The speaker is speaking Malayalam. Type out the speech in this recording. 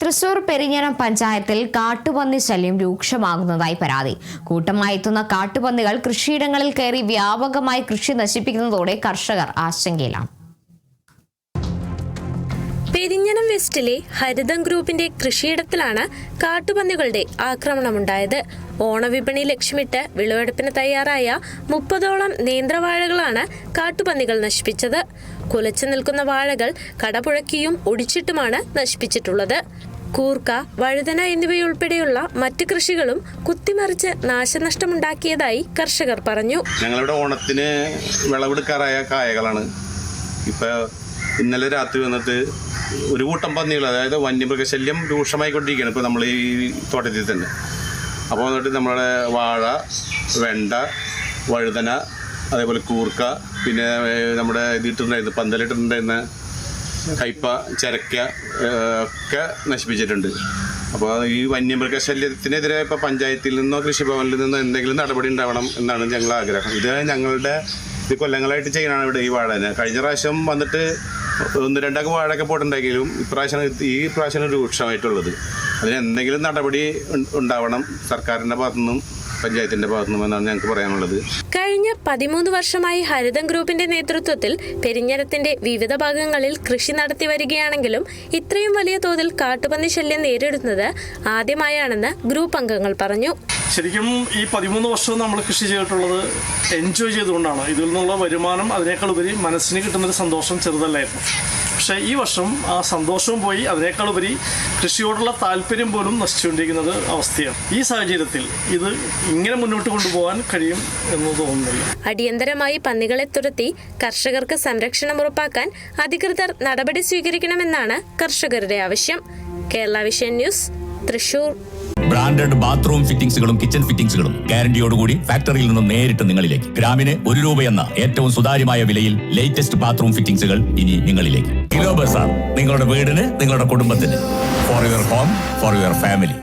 തൃശൂർ പെരിഞ്ഞനം പഞ്ചായത്തിൽ കാട്ടുപന്നി ശല്യം രൂക്ഷമാകുന്നതായി പരാതി. കൂട്ടമായി എത്തുന്ന കാട്ടുപന്നികൾ കൃഷിയിടങ്ങളിൽ കയറി വ്യാപകമായി കൃഷി നശിപ്പിക്കുന്നതോടെ കർഷകർ ആശങ്കയിലാണ്. പെരിഞ്ഞനം വെസ്റ്റിലെ ഹരിതം ഗ്രൂപ്പിന്റെ കൃഷിയിടത്തിലാണ് കാട്ടുപന്നികളുടെ ആക്രമണമുണ്ടായത്. ഓണവിപണി ലക്ഷ്യമിട്ട് വിളവെടുപ്പിന് തയ്യാറായ 30ഓളം നേന്ത്രവാഴകളാണ് കാട്ടുപന്നികൾ നശിപ്പിച്ചത്. കുലച്ചു നിൽക്കുന്ന വാഴകൾ കടപുഴക്കിയും ഒടിച്ചിട്ടുമാണ് നശിപ്പിച്ചിട്ടുള്ളത്. കൂർക്ക, വഴുതന എന്നിവയുൾപ്പെടെയുള്ള മറ്റ് കൃഷികളും കുത്തിമറിച്ച് നാശനഷ്ടമുണ്ടാക്കിയതായി കർഷകർ പറഞ്ഞു. ഞങ്ങളുടെ ഓണത്തിന് വിളവെടുക്കാറായ കായകളാണ്. ഇന്നലെ രാത്രി വന്നിട്ട് ഒരു കൂട്ടം പന്നികൾ, അതായത് വന്യമൃഗശല്യം രൂക്ഷമായിക്കൊണ്ടിരിക്കുകയാണ് ഇപ്പോൾ നമ്മൾ ഈ തോട്ടത്തിൽ തന്നെ. അപ്പോൾ വന്നിട്ട് നമ്മുടെ വാഴ, വെണ്ട, വഴുതന, അതേപോലെ കൂർക്ക, പിന്നെ നമ്മുടെ ഇതിട്ടുണ്ടായിരുന്നു, പന്തലിട്ടുണ്ടായിരുന്ന കയ്പ, ചരക്ക ഒക്കെ നശിപ്പിച്ചിട്ടുണ്ട്. അപ്പോൾ ഈ വന്യമൃഗശല്യത്തിനെതിരെ ഇപ്പോൾ പഞ്ചായത്തിൽ നിന്നോ കൃഷിഭവനിൽ നിന്നോ എന്തെങ്കിലും നടപടി ഉണ്ടാവണം എന്നാണ് ഞങ്ങളുടെ ആഗ്രഹം. ഇത് ഞങ്ങളുടെ ഇത് കൊല്ലങ്ങളായിട്ട് ചെയ്യണമാണ് ഇവിടെ ഈ വാഴനെ. കഴിഞ്ഞ പ്രാവശ്യം വന്നിട്ട് 1-2 വാഴയൊക്കെ പോയിട്ടുണ്ടെങ്കിലും ഈ പ്രാവശ്യം രൂക്ഷമായിട്ടുള്ളത്. അതിന് എന്തെങ്കിലും നടപടി ഉണ്ടാവണം സർക്കാരിൻ്റെ ഭാഗത്തുനിന്നും പഞ്ചായത്തിന്റെ ഭാഗത്തുനിന്നും എന്നാണ് ഞങ്ങൾക്ക് പറയാനുള്ളത്. കഴിഞ്ഞ 13 വർഷമായി ഹരിതം ഗ്രൂപ്പിന്റെ നേതൃത്വത്തിൽ പെരിഞ്ഞനത്തിന്റെ വിവിധ ഭാഗങ്ങളിൽ കൃഷി നടത്തി വരികയാണെങ്കിലും ഇത്രയും വലിയ തോതിൽ കാട്ടുപന്നി ശല്യം നേരിടുന്നത് ആദ്യമായാണെന്ന് ഗ്രൂപ്പ് അംഗങ്ങൾ പറഞ്ഞു. ശരിക്കും ഈ 13 വർഷവും നമ്മൾ കൃഷി ചെയ്തിട്ടുള്ളത് എൻജോയ് ചെയ്തുകൊണ്ടാണ്. ഇതിൽ നിന്നുള്ള വരുമാനം അതിനേക്കാൾ ഉപരി മനസ്സിന് കിട്ടുന്നൊരു സന്തോഷം ചെറുതല്ലായിരുന്നു. പക്ഷേ ഈ വർഷം ആ സന്തോഷവും പോയി, അതിനേക്കാൾ ഉപരി കൃഷിയോടുള്ള താല്പര്യം പോലും നശിച്ചുകൊണ്ടിരിക്കുന്നത് അവസ്ഥയാണ്. ഈ സാഹചര്യത്തിൽ ഇത് ഇങ്ങനെ മുന്നോട്ട് കൊണ്ടുപോകാൻ കഴിയും എന്ന് തോന്നുന്നില്ല. അടിയന്തരമായി പന്നികളെ തുരത്തി കർഷകർക്ക് സംരക്ഷണം ഉറപ്പാക്കാൻ അധികൃതർ നടപടി സ്വീകരിക്കണമെന്നാണ് കർഷകരുടെ ആവശ്യം. Kerala vision news, Thrissur. Branded bathroom ഫിറ്റിംഗ്സുകളും കിച്ചൺ ഫിറ്റിംഗ്സുകളും ഗ്യാരണ്ടിയോടുകൂടി ഫാക്ടറിയിൽ നിന്നും നേരിട്ട് നിങ്ങളിലേക്ക്. ഗ്രാമിന് ₹1 എന്ന ഏറ്റവും സുതാര്യമായ വിലയിൽ ലേറ്റസ്റ്റ് ബാത്റൂം ഫിറ്റിംഗ്സുകൾ ഇനി നിങ്ങളിലേക്ക്. കിലോ ബസാർ, നിങ്ങളുടെ വീടിന്, നിങ്ങളുടെ കുടുംബത്തിന്. For your home, for your family.